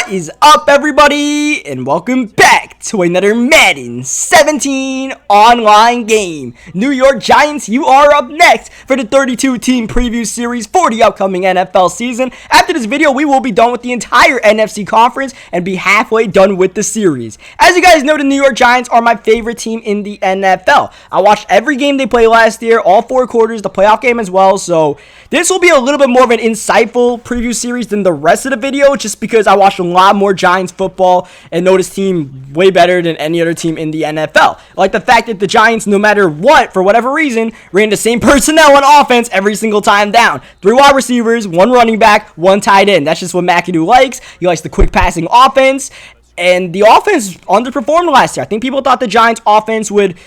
What is up, everybody, and welcome back to another Madden 17 online game. New York Giants, you are up next for the 32-team preview series for the upcoming NFL season. After this video, we will be done with the entire NFC conference and be halfway done with the series. As you guys know, the New York Giants are my favorite team in the NFL. I watched every game they played last year, all four quarters, the playoff game as well, so this will be a little bit more of an insightful preview series than the rest of the video, just because I watched a lot more Giants football and know this team way better than any other team in the NFL. Like the fact that the Giants, no matter what, for whatever reason, ran the same personnel on offense every single time down. 3 wide receivers, 1 running back, 1 tight end. That's just what McAdoo likes. He likes the quick passing offense. And the offense underperformed last year. I think people thought the Giants offense would,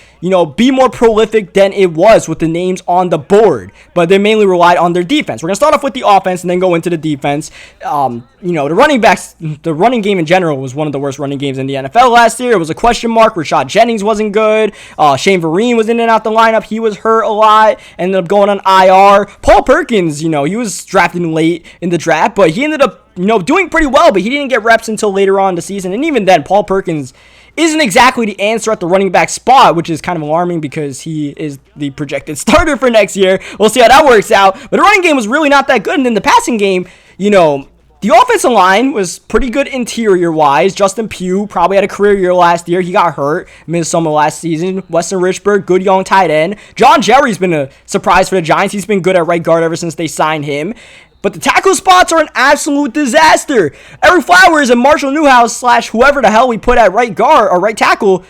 be more prolific than it was with the names on the board. But they mainly relied on their defense. We're going to start off with the offense and then go into the defense. The running backs, the running game in general was one of the worst running games in the NFL last year. It was a question mark. Rashad Jennings wasn't good. Shane Vereen was in and out the lineup. He was hurt a lot. Ended up going on IR. Paul Perkins, he was drafted late in the draft, but he ended up doing pretty well, but he didn't get reps until later on in the season. And even then, Paul Perkins isn't exactly the answer at the running back spot, which is kind of alarming because he is the projected starter for next year. We'll see how that works out. But the running game was really not that good. And then the passing game, the offensive line was pretty good interior-wise. Justin Pugh probably had a career year last year. He got hurt midsummer last season. Weston Richburg, good young tight end. John Jerry's been a surprise for the Giants. He's been good at right guard ever since they signed him. But the tackle spots are an absolute disaster. Eric Flowers and Marshall Newhouse / whoever the hell we put at right guard or right tackle,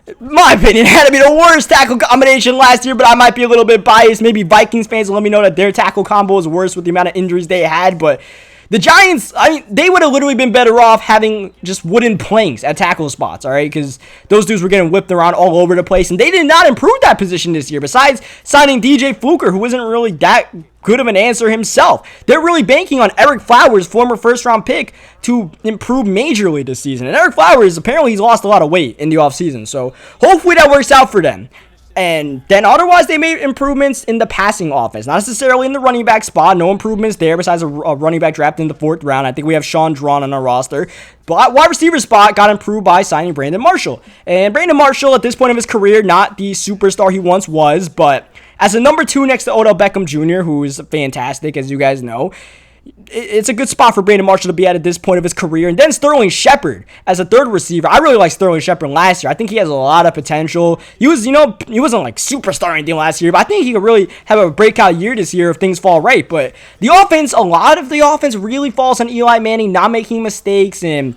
in my opinion, had to be the worst tackle combination last year, but I might be a little bit biased. Maybe Vikings fans will let me know that their tackle combo is worse with the amount of injuries they had, but the Giants, they would have literally been better off having just wooden planks at tackle spots, all right? Because those dudes were getting whipped around all over the place, and they did not improve that position this year. Besides signing DJ Fluker, who isn't really that good of an answer himself. They're really banking on Eric Flowers, former first-round pick, to improve majorly this season. And Eric Flowers, apparently he's lost a lot of weight in the offseason, so hopefully that works out for them. And then otherwise, they made improvements in the passing offense. Not necessarily in the running back spot. No improvements there besides a running back drafted in the 4th round. I think we have Sean Drawn on our roster. But wide receiver spot got improved by signing Brandon Marshall. And Brandon Marshall, at this point of his career, not the superstar he once was, but as a number 2 next to Odell Beckham Jr., who is fantastic, as you guys know, it's a good spot for Brandon Marshall to be at this point of his career. And then Sterling Shepard as a 3rd receiver. I really liked Sterling Shepard last year. I think he has a lot of potential. He was, he wasn't like superstar or anything last year, but I think he could really have a breakout year this year if things fall right. But the offense, a lot of the offense really falls on Eli Manning not making mistakes and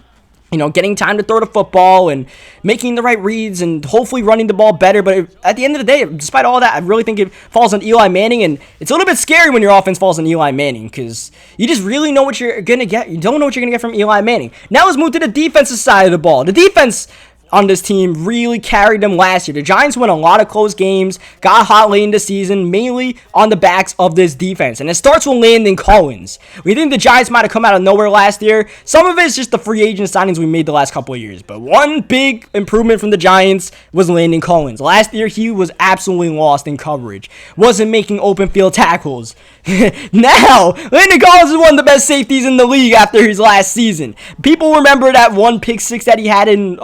getting time to throw the football and making the right reads and hopefully running the ball better. But at the end of the day, despite all that, I really think it falls on Eli Manning. And it's a little bit scary when your offense falls on Eli Manning because you just really know what you're going to get. You don't know what you're going to get from Eli Manning. Now let's move to the defensive side of the ball. The defense on this team really carried them last year. The Giants won a lot of close games, got hot late in the season, mainly on the backs of this defense. And it starts with Landon Collins. We think the Giants might have come out of nowhere last year. Some of it is just the free agent signings we made the last couple of years. But one big improvement from the Giants was Landon Collins. Last year, he was absolutely lost in coverage. Wasn't making open field tackles. Now, Landon Collins is one of the best safeties in the league after his last season. People remember that one pick six that he had in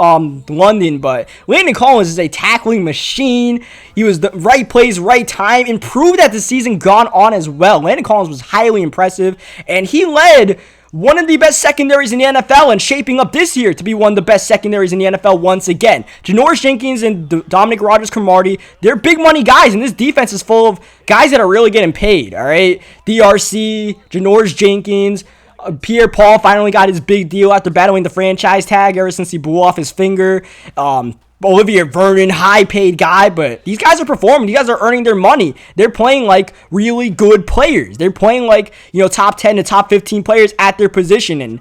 London, but Landon Collins is a tackling machine. He was the right place, right time, improved as the season gone on as well. Landon Collins was highly impressive, and he led one of the best secondaries in the NFL and shaping up this year to be one of the best secondaries in the NFL once again. Janoris Jenkins and Dominic Rodgers-Cromartie, they're big money guys, and this defense is full of guys that are really getting paid, all right? DRC, Janoris Jenkins, Pierre Paul finally got his big deal after battling the franchise tag ever since he blew off his finger. Olivier Vernon, high-paid guy, but these guys are performing. These guys are earning their money. They're playing like really good players. They're playing like, top 10 to top 15 players at their position, and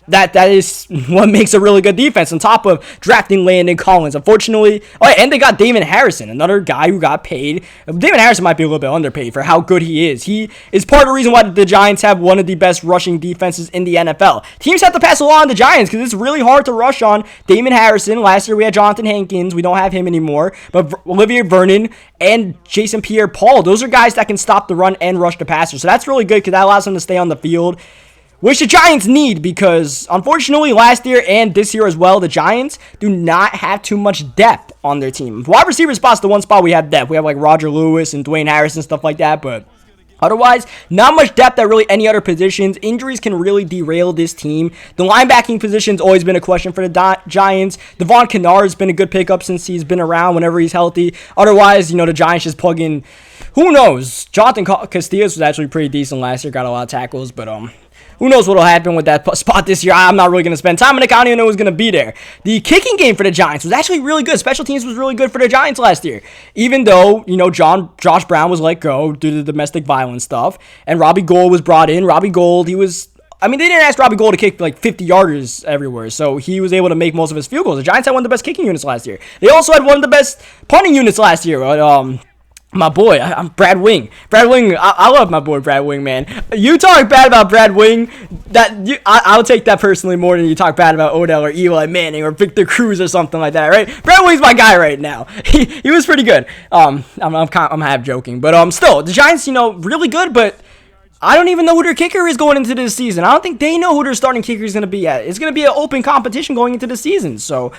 that is what makes a really good defense on top of drafting Landon Collins. Unfortunately, and they got Damon Harrison, another guy who got paid. Damon Harrison might be a little bit underpaid for how good he is. He is part of the reason why the Giants have one of the best rushing defenses in the NFL. Teams have to pass along on the Giants because it's really hard to rush on Damon Harrison. Last year we had Jonathan Hankins. We don't have him anymore. But Olivier Vernon and Jason Pierre-Paul, those are guys that can stop the run and rush the passer. So that's really good because that allows them to stay on the field. which the Giants need, because unfortunately last year and this year as well, the Giants do not have too much depth on their team. Wide receiver spot's the one spot we have depth. We have like Roger Lewis and Dwayne Harris and stuff like that, but otherwise, not much depth at really any other positions. Injuries can really derail this team. The linebacking position's always been a question for the Giants. Devon Kennard's been a good pickup since he's been around whenever he's healthy. Otherwise, the Giants just plug in, who knows? Jonathan Castillas was actually pretty decent last year, got a lot of tackles, but who knows what will happen with that spot this year. I'm not really going to spend time on it. I don't even know who's going to be there. The kicking game for the Giants was actually really good. Special teams was really good for the Giants last year. Even though, Josh Brown was let go due to domestic violence stuff. And Robbie Gould was brought in. Robbie Gould, they didn't ask Robbie Gould to kick like 50-yarders everywhere. So he was able to make most of his field goals. The Giants had one of the best kicking units last year. They also had one of the best punting units last year. My boy, I'm Brad Wing. Brad Wing, I love my boy Brad Wing, man. You talk bad about Brad Wing, I'll take that personally more than you talk bad about Odell or Eli Manning or Victor Cruz or something like that, right? Brad Wing's my guy right now. He was pretty good. I'm half joking, but still, the Giants, really good, but I don't even know who their kicker is going into this season. I don't think they know who their starting kicker is going to be at. It's going to be an open competition going into the season, so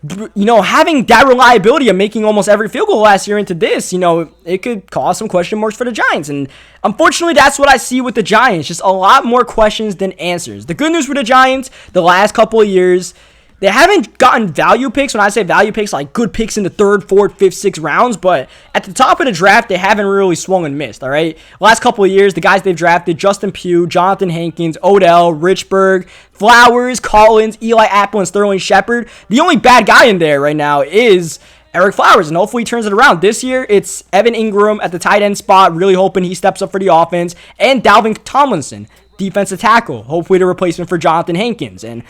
having that reliability of making almost every field goal last year into this, it could cause some question marks for the Giants. And unfortunately, that's what I see with the Giants. Just a lot more questions than answers. The good news for the Giants, the last couple of years, they haven't gotten value picks. When I say value picks, like good picks in the 3rd, 4th, 5th, 6th rounds. But at the top of the draft, they haven't really swung and missed, all right? Last couple of years, the guys they've drafted, Justin Pugh, Jonathan Hankins, Odell, Richburg, Flowers, Collins, Eli Apple, and Sterling Shepard. The only bad guy in there right now is Eric Flowers, and hopefully he turns it around. This year, it's Evan Ingram at the tight end spot, really hoping he steps up for the offense, and Dalvin Tomlinson, defensive tackle, hopefully the replacement for Jonathan Hankins. And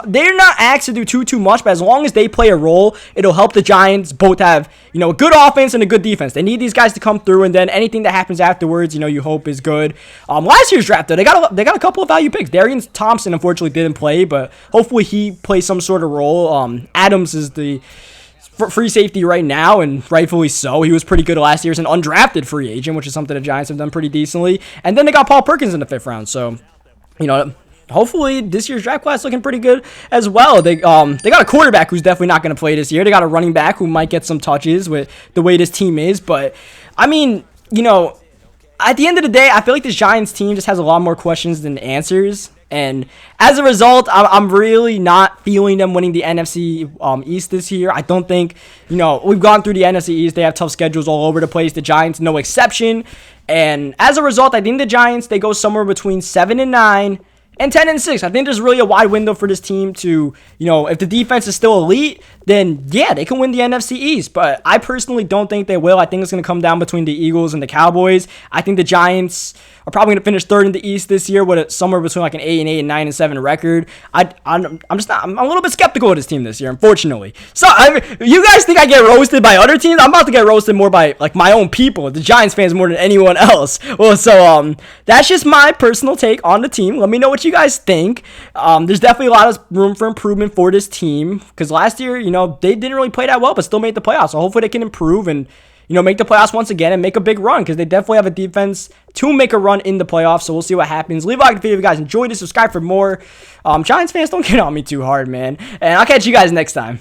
they're not asked to do too much, but as long as they play a role, it'll help the Giants both have, a good offense and a good defense. They need these guys to come through, and then anything that happens afterwards, you hope is good. Last year's draft, though, they got a couple of value picks. Darian Thompson, unfortunately, didn't play, but hopefully he plays some sort of role. Adams is the free safety right now, and rightfully so. He was pretty good last year as an undrafted free agent, which is something the Giants have done pretty decently. And then they got Paul Perkins in the 5th round, so, hopefully this year's draft class looking pretty good as well. They got a quarterback who's definitely not going to play this year. They got a running back who might get some touches with the way this team is. But, at the end of the day, I feel like this Giants team just has a lot more questions than answers. And as a result, I'm really not feeling them winning the NFC East this year. I don't think, we've gone through the NFC East. They have tough schedules all over the place. The Giants, no exception. And as a result, I think the Giants, they go somewhere between 7-9 and 10-6. I think there's really a wide window for this team to, if the defense is still elite, then yeah, they can win the NFC East. But I personally don't think they will. I think it's going to come down between the Eagles and the Cowboys. I think the Giants are probably going to finish 3rd in the East this year with somewhere between like an 8-8 and 9-7 record. I'm a little bit skeptical of this team this year, unfortunately. So you guys think I get roasted by other teams? I'm about to get roasted more by like my own people, the Giants fans, more than anyone else. Well, so that's just my personal take on the team. Let me know what you guys think. There's definitely a lot of room for improvement for this team because last year, they didn't really play that well, but still made the playoffs. So hopefully they can improve and make the playoffs once again and make a big run because they definitely have a defense to make a run in the playoffs. So we'll see what happens. Leave a like if you guys enjoyed it. Subscribe for more. Giants fans, don't get on me too hard, man. And I'll catch you guys next time.